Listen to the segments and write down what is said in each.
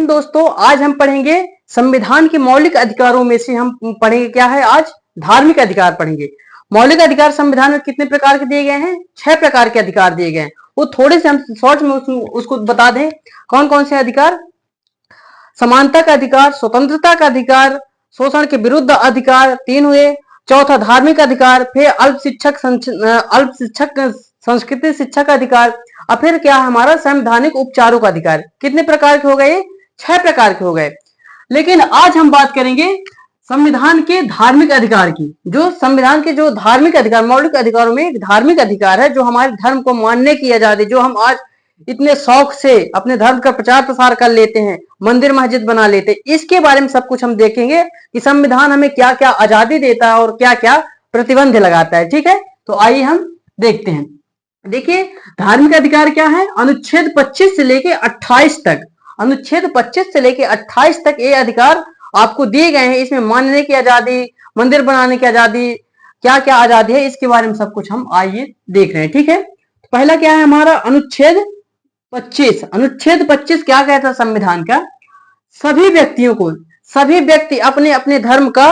लेकिन दोस्तों आज हम पढ़ेंगे संविधान के मौलिक अधिकारों में से हम पढ़ेंगे क्या है, आज धार्मिक अधिकार पढ़ेंगे। मौलिक अधिकार संविधान में कितने प्रकार के दिए गए हैं? 6 प्रकार के अधिकार दिए गए हैं। वो थोड़े से हम शॉर्ट में उसको बता दें कौन कौन से अधिकार। समानता का अधिकार, स्वतंत्रता का अधिकार, शोषण के विरुद्ध अधिकार 3 हुए, चौथा धार्मिक अधिकार, फिर अल्प शिक्षक संस्कृति शिक्षा का अधिकार, और फिर क्या हमारा संवैधानिक उपचारों का अधिकार। कितने प्रकार के हो गए? 6 प्रकार के हो गए। लेकिन आज हम बात करेंगे संविधान के धार्मिक अधिकार की। जो संविधान के जो धार्मिक अधिकार, मौलिक अधिकारों में एक धार्मिक अधिकार है जो हमारे धर्म को मानने की आजादी, जो हम आज इतने शौक से अपने धर्म का प्रचार प्रसार कर लेते हैं, मंदिर मस्जिद बना लेते हैं, इसके बारे में सब कुछ हम देखेंगे कि संविधान हमें क्या क्या आजादी देता है और क्या क्या प्रतिबंध लगाता है। ठीक है, तो आइए हम देखते हैं। देखिए धार्मिक अधिकार क्या है। अनुच्छेद 25 से लेके 28 तक, अनुच्छेद 25 से लेके 28 तक ये अधिकार आपको दिए गए हैं। इसमें मानने की आजादी, मंदिर बनाने की आजादी, क्या क्या आजादी है, इसके बारे में सब कुछ हम आइए देख रहे हैं। ठीक है, तो पहला क्या है हमारा अनुच्छेद 25। अनुच्छेद 25 क्या कहता है संविधान का? सभी व्यक्तियों को, सभी व्यक्ति अपने अपने धर्म का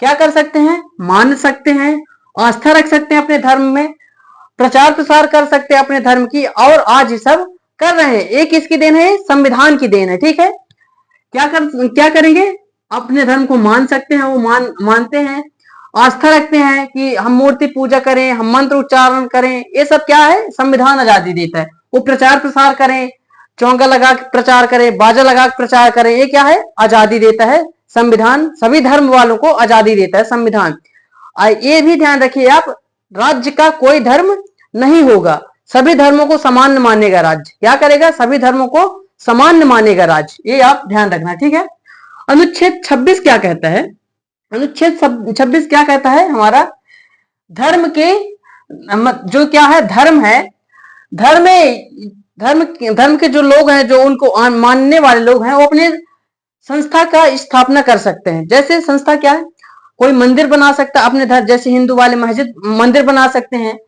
क्या कर सकते हैं? मान सकते हैं, आस्था रख सकते हैं अपने धर्म में, प्रचार प्रसार कर सकते हैं अपने धर्म की, और आज ये सब कर रहे हैं। एक किसकी देन है? संविधान की देन है। ठीक है, क्या करेंगे? अपने धर्म को मान सकते हैं, वो मानते हैं, आस्था रखते हैं कि हम मूर्ति पूजा करें, हम मंत्र उच्चारण करें, ये सब क्या है? संविधान आजादी देता है। वो प्रचार प्रसार करें, चौंका लगा के प्रचार करें, बाजा लगा के प्रचार करें, ये क्या है? आजादी देता है संविधान। सभी धर्म वालों को आजादी देता है संविधान। ये भी ध्यान रखिए आप, राज्य का कोई धर्म नहीं होगा, सभी धर्मों को समान मानेगा राज्य। क्या करेगा? सभी धर्मों को समान मानेगा राज्य, ये आप ध्यान रखना। ठीक है, अनुच्छेद 26 क्या कहता है? अनुच्छेद 26 क्या कहता है हमारा? धर्म के जो क्या है, धर्म है, धर्म के जो लोग हैं, जो उनको मानने वाले लोग हैं, वो अपने संस्था का स्थापना कर सकते हैं। जैसे संस्था क्या है? कोई मंदिर बना सकता है अपने धर्म, जैसे हिंदू वाले मस्जिद मंदिर बना सकते हैं,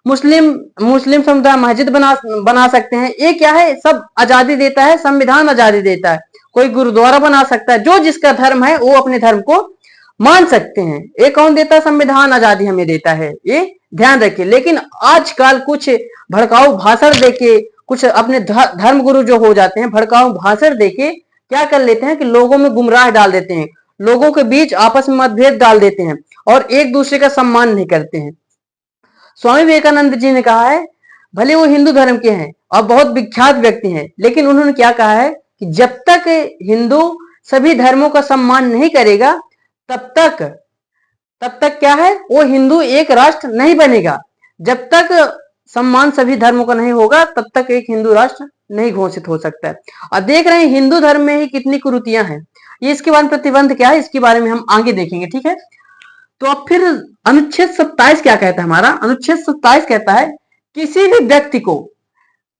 मुस्लिम समुदाय मस्जिद बना सकते हैं। ये क्या है? सब आजादी देता है, संविधान आजादी देता है। कोई गुरुद्वारा बना सकता है, जो जिसका धर्म है वो अपने धर्म को मान सकते हैं। ये कौन देता है? संविधान आजादी हमें देता है, ये ध्यान रखिए। लेकिन आजकल कुछ भड़काऊ भाषण देके, कुछ अपने धर्म गुरु जो हो जाते हैं, भड़काऊ भाषण देके क्या कर लेते हैं कि लोगों में गुमराह डाल देते हैं, लोगों के बीच आपस में मतभेद डाल देते हैं और एक दूसरे का सम्मान नहीं करते हैं। स्वामी विवेकानंद जी ने कहा है, भले वो हिंदू धर्म के हैं और बहुत विख्यात व्यक्ति हैं, लेकिन उन्होंने क्या कहा है कि जब तक हिंदू सभी धर्मों का सम्मान नहीं करेगा, तब तक क्या है, वो हिंदू एक राष्ट्र नहीं बनेगा। जब तक सम्मान सभी धर्मों का नहीं होगा, तब तक एक हिंदू राष्ट्र नहीं घोषित हो सकता है। और देख रहे हैं हिंदू धर्म में ही कितनी कुरीतियां हैं। ये इसके बारे में प्रतिबंध क्या है, इसके बारे में हम आगे देखेंगे। ठीक है, तो अब फिर अनुच्छेद 27 क्या कहता है हमारा? अनुच्छेद 27 कहता है किसी भी व्यक्ति को,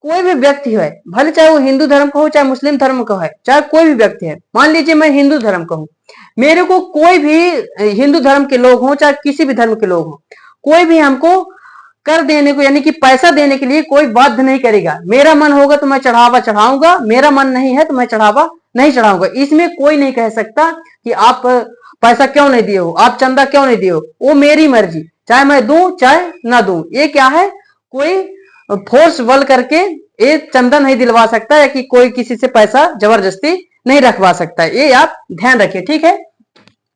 कोई भी व्यक्ति है, भले चाहे वो हिंदू धर्म का हो, चाहे मुस्लिम धर्म का है, चाहे कोई भी व्यक्ति है, मान लीजिए मैं हिंदू धर्म का हूं, मेरे को कोई भी हिंदू धर्म के लोग हो, चाहे किसी भी धर्म के लोग हो, कोई भी हमको कर देने को, यानी कि पैसा देने के लिए कोई बाध्य नहीं करेगा। मेरा मन होगा तो मैं चढ़ावा चढ़ाऊंगा, मेरा मन नहीं है तो मैं चढ़ावा नहीं चढ़ाऊंगा। इसमें कोई नहीं कह सकता कि आप पैसा क्यों नहीं दिए हो, आप चंदा क्यों नहीं दिए हो, वो मेरी मर्जी, चाहे मैं दूं चाहे ना दूं। ये क्या है? कोई फोर्स बल करके ये चंदा नहीं दिलवा सकता है, कि कोई किसी से पैसा जबरदस्ती नहीं रखवा सकता है, ये आप ध्यान रखिए। ठीक है,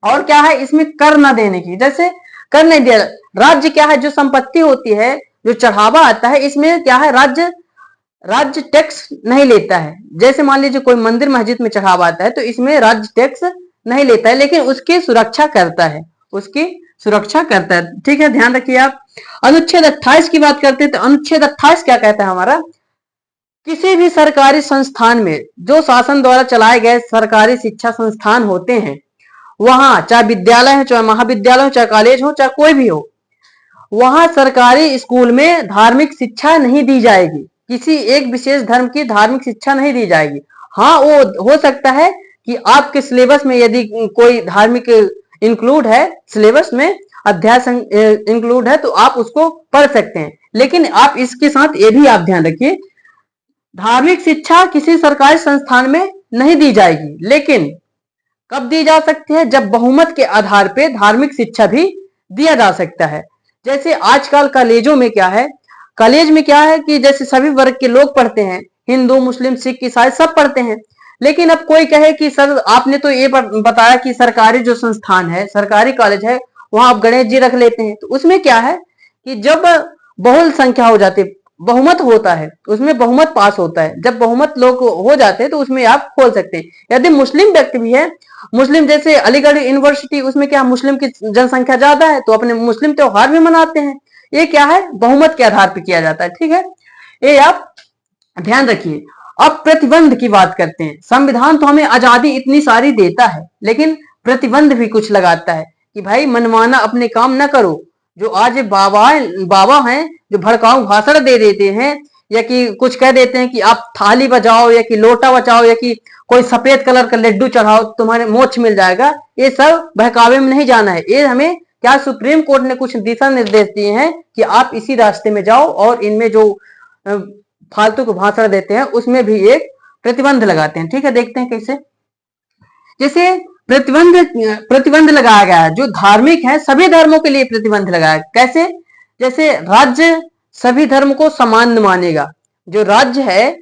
और क्या है इसमें? कर न देने की, जैसे कर नहीं दिया। राज्य क्या है? जो संपत्ति होती है, जो चढ़ावा आता है, इसमें क्या है? राज्य टैक्स नहीं लेता है। जैसे मान लीजिए कोई मंदिर मस्जिद में चढ़ावा आता है, तो इसमें राज्य टैक्स नहीं लेता है, लेकिन उसकी सुरक्षा करता है, उसकी सुरक्षा करता है। ठीक है, ध्यान रखिए आप। अनुच्छेद 28 की बात करते हैं, तो अनुच्छेद 28 क्या कहता है हमारा? किसी भी सरकारी संस्थान में, जो शासन द्वारा चलाए गए सरकारी शिक्षा संस्थान होते हैं, वहां चाहे विद्यालय है, चाहे महाविद्यालय हो, चाहे कॉलेज हो, चाहे कोई भी हो, वहां सरकारी स्कूल में धार्मिक शिक्षा नहीं दी जाएगी। किसी एक विशेष धर्म की धार्मिक शिक्षा नहीं दी जाएगी। हाँ, वो हो सकता है कि आपके सिलेबस में यदि कोई धार्मिक इंक्लूड है, सिलेबस में अध्याय इंक्लूड है, तो आप उसको पढ़ सकते हैं। लेकिन आप इसके साथ ये भी आप ध्यान रखिए, धार्मिक शिक्षा किसी सरकारी संस्थान में नहीं दी जाएगी, लेकिन कब दी जा सकती है? जब बहुमत के आधार पे धार्मिक शिक्षा भी दिया जा सकता है। जैसे आजकल कॉलेजों में क्या है, कॉलेज में क्या है कि जैसे सभी वर्ग के लोग पढ़ते हैं, हिंदू मुस्लिम सिख ईसाई सब पढ़ते हैं। लेकिन अब कोई कहे कि सर आपने तो ये बताया कि सरकारी जो संस्थान है, सरकारी कॉलेज है, वहां आप गणेश जी रख लेते हैं, तो उसमें क्या है कि जब बहुल संख्या हो जाती है, बहुमत होता है, उसमें बहुमत पास होता है, जब बहुमत लोग हो जाते हैं तो उसमें आप खोल सकते हैं। यदि मुस्लिम व्यक्ति भी है, मुस्लिम जैसे अलीगढ़ यूनिवर्सिटी, उसमें क्या मुस्लिम की जनसंख्या ज्यादा है तो अपने मुस्लिम त्योहार भी मनाते हैं। ये क्या है, बहुमत के आधार पर किया जाता है। ठीक है, ये आप ध्यान रखिए। अब प्रतिबंध की बात करते हैं। संविधान तो हमें आजादी इतनी सारी देता है, लेकिन प्रतिबंध भी कुछ लगाता है कि भाई मनमाना अपने काम न करो। जो आज बाबा हैं जो भड़काऊ भाषण दे देते हैं, या कि कुछ कह देते हैं कि आप थाली बजाओ, या कि लोटा बचाओ, या कि कोई सफेद कलर का लड्डू चढ़ाओ तुम्हारे मोक्ष मिल जाएगा, ये सब बहकावे में नहीं जाना है। ये हमें क्या सुप्रीम कोर्ट ने कुछ दिशा निर्देश दिए हैं कि आप इसी रास्ते में जाओ, और इनमें जो फालतू को भाषण देते हैं उसमें भी एक प्रतिबंध लगाते हैं। ठीक है, देखते हैं कैसे। जैसे प्रतिबंध लगाया गया है जो धार्मिक है, सभी धर्मों के लिए प्रतिबंध लगाया। कैसे? जैसे राज्य सभी धर्म को समान मानेगा। जो राज्य है,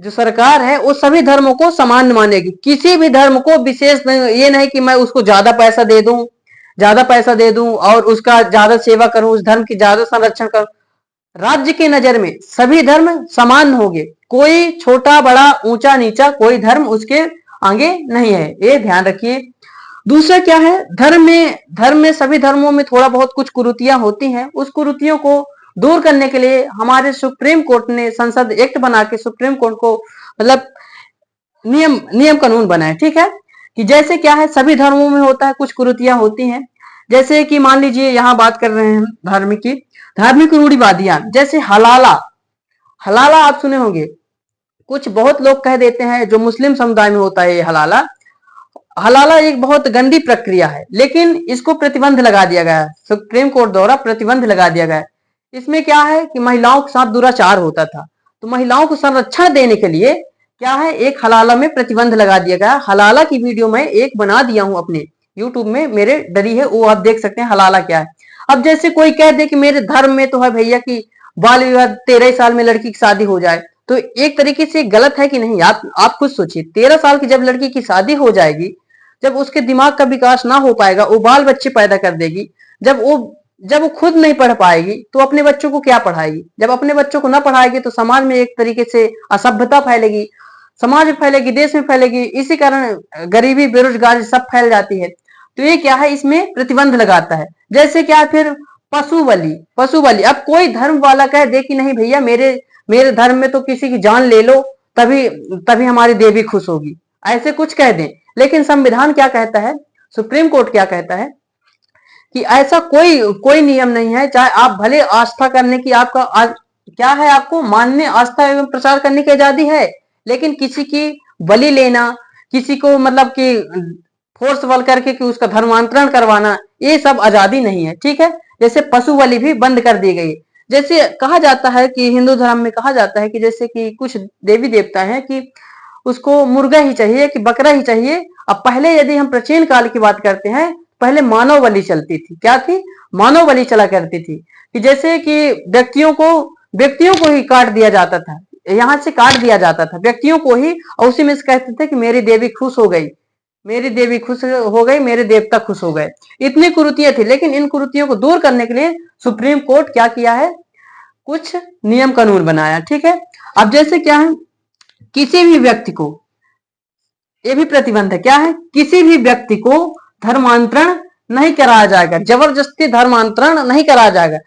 जो सरकार है, वो सभी धर्मों को समान मानेगी। किसी भी धर्म को विशेष नहीं, ये नहीं कि मैं उसको ज्यादा पैसा दे दूं और उसका ज्यादा सेवा करूं, उस धर्म की ज्यादा संरक्षण करूं। राज्य की नजर में सभी धर्म समान होंगे, कोई छोटा बड़ा ऊंचा नीचा कोई धर्म उसके आगे नहीं है, ये ध्यान रखिए। दूसरा क्या है, धर्म में सभी धर्मों में थोड़ा बहुत कुछ कुरीतियां होती हैं, उस कुरीतियों को दूर करने के लिए हमारे सुप्रीम कोर्ट ने संसद एक्ट बना के सुप्रीम कोर्ट को मतलब नियम कानून बनाए। ठीक है, कि जैसे क्या है, सभी धर्मों में होता है, कुछ कुरीतियां होती हैं। जैसे कि मान लीजिए यहाँ बात कर रहे हैं धार्मिक रूढ़िवादियां, जैसे हलाला आप सुने होंगे। कुछ बहुत लोग कह देते हैं, जो मुस्लिम समुदाय में होता है ये हलाला एक बहुत गंदी प्रक्रिया है, लेकिन इसको प्रतिबंध लगा दिया गया है, सुप्रीम कोर्ट द्वारा प्रतिबंध लगा दिया गया है। इसमें क्या है कि महिलाओं के साथ दुराचार होता था, तो महिलाओं को संरक्षण देने के लिए क्या है, एक हलाला में प्रतिबंध लगा दिया गया। हलाला की वीडियो मैं एक बना दिया हूं अपने यूट्यूब में, मेरे डरी है, वो आप देख सकते हैं हलाला क्या है। अब जैसे कोई कह दे कि मेरे धर्म में तो है भैया कि बाल विवाह 13 साल में लड़की की शादी हो जाए, तो एक तरीके से गलत है कि नहीं? आप खुद सोचिए, 13 साल की जब लड़की की शादी हो जाएगी, जब उसके दिमाग का विकास ना हो पाएगा, वो बाल बच्चे पैदा कर देगी, जब वो खुद नहीं पढ़ पाएगी तो अपने बच्चों को क्या पढ़ाएगी? जब अपने बच्चों को ना पढ़ाएगी तो समाज में एक तरीके से असभ्यता फैलेगी, समाज में फैलेगी, देश में फैलेगी, इसी कारण गरीबी बेरोजगारी सब फैल जाती है। तो ये क्या है, इसमें प्रतिबंध लगाता है। जैसे क्या, फिर पशु बलि। अब कोई धर्म वाला कह दे कि नहीं भैया, मेरे धर्म में तो किसी की जान ले लो तभी हमारी देवी खुश होगी, ऐसे कुछ कह दें। लेकिन संविधान क्या कहता है, सुप्रीम कोर्ट क्या कहता है कि ऐसा कोई नियम नहीं है। चाहे आप भले आस्था करने की क्या है, आपको मानने, आस्था एवं प्रचार करने की आजादी है, लेकिन किसी की बलि लेना, किसी को मतलब कि फोर्स बल करके कि उसका धर्मांतरण करवाना, ये सब आजादी नहीं है। ठीक है, जैसे पशु बलि भी बंद कर दी गई। जैसे कहा जाता है कि हिंदू धर्म में कहा जाता है कि जैसे कि कुछ देवी देवता हैं कि उसको मुर्गा ही चाहिए कि बकरा ही चाहिए। अब पहले यदि हम प्राचीन काल की बात करते हैं, पहले मानव बलि चलती थी। क्या थी? मानव बलि चला करती थी, कि जैसे कि व्यक्तियों को ही काट दिया जाता था, यहां से काट दिया जाता था व्यक्तियों को ही, और उसी में से कहते थे कि मेरी देवी खुश हो गई, मेरे देवता खुश हो गए। इतनी कुरीतियां थी, लेकिन इन कुरीतियों को दूर करने के लिए सुप्रीम कोर्ट क्या किया है, कुछ नियम कानून बनाया। ठीक है, अब जैसे क्या है, किसी भी व्यक्ति को, ये भी प्रतिबंध है, क्या है, किसी भी व्यक्ति को धर्मांतरण नहीं कराया जाएगा, जबरदस्ती धर्मांतरण नहीं कराया जाएगा।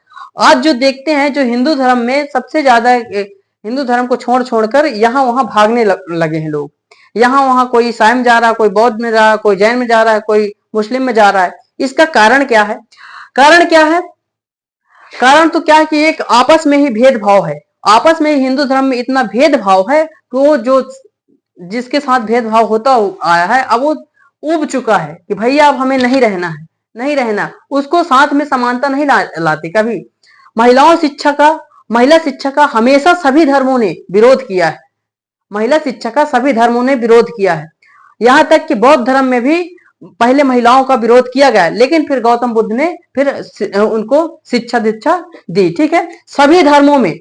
आज जो देखते हैं, जो हिंदू धर्म में सबसे ज्यादा, हिंदू धर्म को छोड़कर यहाँ वहां भागने लगे हैं लोग। यहाँ वहां कोई ईसाई में जा रहा है, कोई बौद्ध में जा रहा है, कोई जैन में जा रहा है, कोई मुस्लिम में जा रहा है। इसका कारण क्या है? कारण तो क्या है कि एक आपस में ही भेदभाव है, आपस में हिंदू धर्म में इतना भेदभाव है कि वो जो जिसके साथ भेदभाव होता आया है, अब वो उब चुका है कि भैया अब हमें नहीं रहना, उसको साथ में समानता नहीं लाते कभी। महिला शिक्षा का हमेशा सभी धर्मों ने विरोध किया है। महिला शिक्षा का सभी धर्मों ने विरोध किया है। यहाँ तक कि बौद्ध धर्म में भी पहले महिलाओं का विरोध किया गया, लेकिन फिर गौतम बुद्ध ने फिर उनको शिक्षा दीक्षा दी। ठीक है, सभी धर्मों में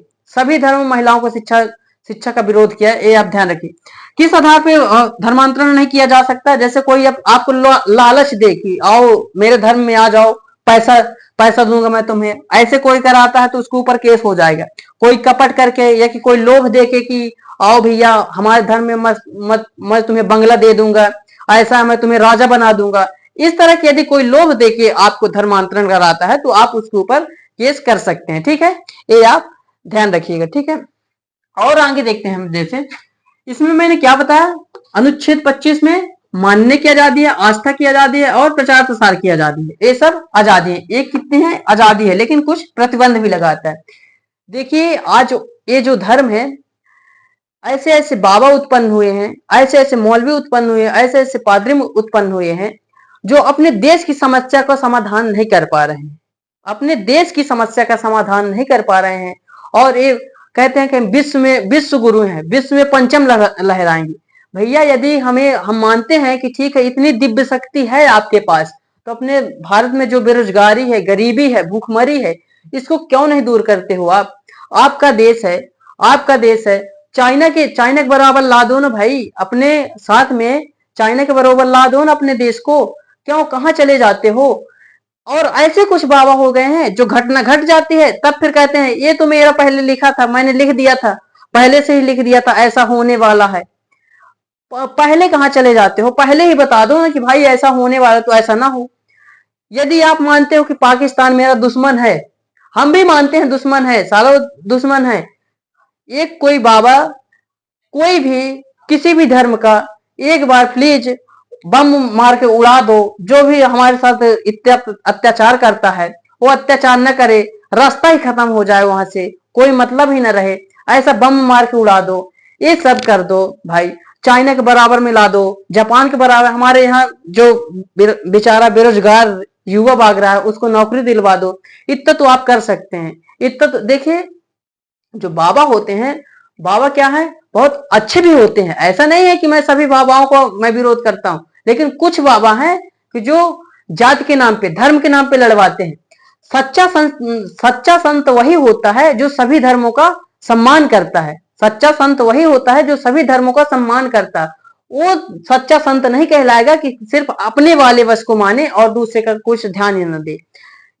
महिलाओं को शिक्षा का विरोध किया है, ये आप ध्यान रखिए। किस आधार पे धर्मांतरण नहीं किया जा सकता? जैसे कोई आपको लालच दे कि आओ मेरे धर्म में आ जाओ, पैसा दूंगा मैं तुम्हें, ऐसे कोई कराता है तो उसके ऊपर केस हो जाएगा। कोई कपट करके या कि कोई लोभ दे के कि आओ भैया हमारे धर्म में मैं तुम्हें बंगला दे दूंगा, ऐसा मैं तुम्हें राजा बना दूंगा, इस तरह की यदि कोई लोभ देके आपको धर्मांतरण कराता है तो आप उसके ऊपर केस कर सकते हैं। ठीक है, ये आप ध्यान रखिएगा। ठीक है, और आगे देखते हैं हम। जैसे इसमें मैंने क्या बताया, अनुच्छेद 25 में मानने की आजादी है, आस्था की आजादी है और प्रचार प्रसार की आजादी है। ये सब आजादी है। ये कितने हैं? आजादी है, लेकिन कुछ प्रतिबंध भी लगाता है। देखिए आज ये जो धर्म है, ऐसे ऐसे बाबा उत्पन्न हुए हैं, ऐसे ऐसे मौलवी उत्पन्न हुए हैं, ऐसे ऐसे पादरी उत्पन्न हुए हैं जो अपने देश की समस्या का समाधान नहीं कर पा रहे हैं, अपने देश की समस्या का समाधान नहीं कर पा रहे हैं। और ये कहते हैं कि विश्व गुरु हैं, विश्व में पंचम लहराएंगे। भैया यदि हम मानते हैं कि ठीक है इतनी दिव्य शक्ति है आपके पास, तो अपने भारत में जो बेरोजगारी है, गरीबी है, भूखमरी है, इसको क्यों नहीं दूर करते हो आप? आपका देश है, आपका देश है। चाइना के बराबर ला दो ना भाई, अपने साथ में चाइना के बराबर ला दो ना अपने देश को। क्यों, कहाँ चले जाते हो? और ऐसे कुछ बाबा हो गए हैं जो घटना घट जाती है तब फिर कहते हैं ये तो मेरा पहले लिखा था, मैंने लिख दिया था, पहले से ही लिख दिया था, ऐसा होने वाला है। पहले कहाँ चले जाते हो? पहले ही बता दो ना कि भाई ऐसा होने वाला, तो ऐसा ना हो। यदि आप मानते हो कि पाकिस्तान मेरा दुश्मन है, हम भी मानते हैं दुश्मन है, सालों दुश्मन है, एक कोई बाबा, कोई भी किसी भी धर्म का, एक बार प्लीज बम मार के उड़ा दो। जो भी हमारे साथ अत्याचार करता है वो अत्याचार न करे, रास्ता ही खत्म हो जाए, वहां से कोई मतलब ही न रहे, ऐसा बम मार के उड़ा दो, ये सब कर दो भाई। चाइना के बराबर में ला दो, जापान के बराबर। हमारे यहाँ जो बेचारा बेरोजगार युवा भाग रहा है उसको नौकरी दिलवा दो। इतना तो आप कर सकते हैं। इतना तो देखिए, जो बाबा होते हैं, बाबा क्या है, बहुत अच्छे भी होते हैं। ऐसा नहीं है कि मैं सभी बाबाओं को मैं विरोध करता हूं, लेकिन कुछ बाबा हैं कि जो जाति के नाम पे, धर्म के नाम पे लड़वाते हैं। सच्चा संत वही होता है जो सभी धर्मों का सम्मान करता है। सच्चा संत वही होता है जो सभी धर्मों का सम्मान करता है। वो सच्चा संत नहीं कहलाएगा कि सिर्फ अपने वाले बस को माने और दूसरे का कुछ ध्यान ही न दे।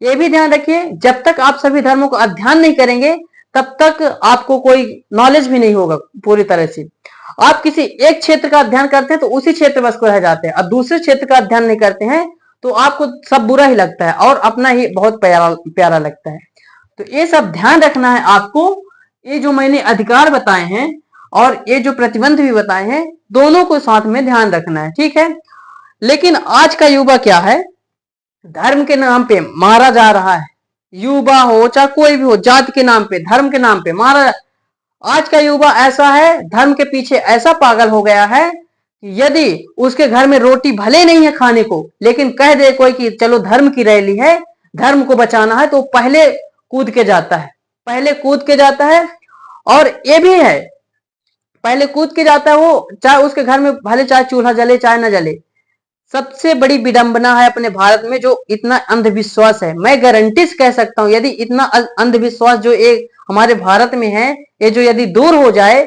ये भी ध्यान रखिए, जब तक आप सभी धर्मों का अध्ययन नहीं करेंगे तब तक आपको कोई नॉलेज भी नहीं होगा पूरी तरह से। आप किसी एक क्षेत्र का अध्ययन करते हैं तो उसी क्षेत्र बस को रह जाते हैं, और दूसरे क्षेत्र का अध्ययन नहीं करते हैं तो आपको सब बुरा ही लगता है और अपना ही बहुत प्यारा लगता है। तो ये सब ध्यान रखना है आपको। ये जो मैंने अधिकार बताए हैं और ये जो प्रतिबंध भी बताए हैं, दोनों को साथ में ध्यान रखना है। ठीक है, लेकिन आज का युवा क्या है, धर्म के नाम पे मारा जा रहा है। युवा हो चाहे कोई भी हो, जाति के नाम पे, धर्म के नाम पे मारा। आज का युवा ऐसा है, धर्म के पीछे ऐसा पागल हो गया है कि यदि उसके घर में रोटी भले नहीं है खाने को, लेकिन कह दे कोई कि चलो धर्म की रैली है, धर्म को बचाना है, तो पहले कूद के जाता है, पहले कूद के जाता है। और ये भी है, पहले कूद के जाता है वो, चाहे उसके घर में भले चाहे चूल्हा जले चाहे न जले। सबसे बड़ी विडंबना है अपने भारत में जो इतना अंधविश्वास है। मैं गारंटी से कह सकता हूं यदि इतना अंधविश्वास जो एक हमारे भारत में है, ये जो यदि दूर हो जाए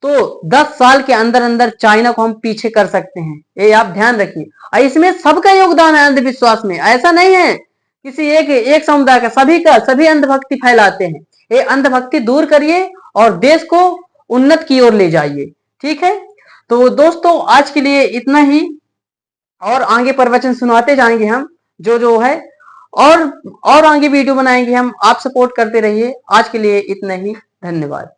तो 10 साल के अंदर अंदर चाइना को हम पीछे कर सकते हैं। ये आप ध्यान रखिए। इसमें सबका योगदान है अंधविश्वास में, ऐसा नहीं है किसी एक समुदाय का, सभी का। सभी अंधभक्ति फैलाते हैं। ये अंधभक्ति दूर करिए और देश को उन्नत की ओर ले जाइए। ठीक है, तो दोस्तों आज के लिए इतना ही, और आगे प्रवचन सुनाते जाएंगे हम जो है, और आगे वीडियो बनाएंगे हम। आप सपोर्ट करते रहिए। आज के लिए इतना ही, धन्यवाद।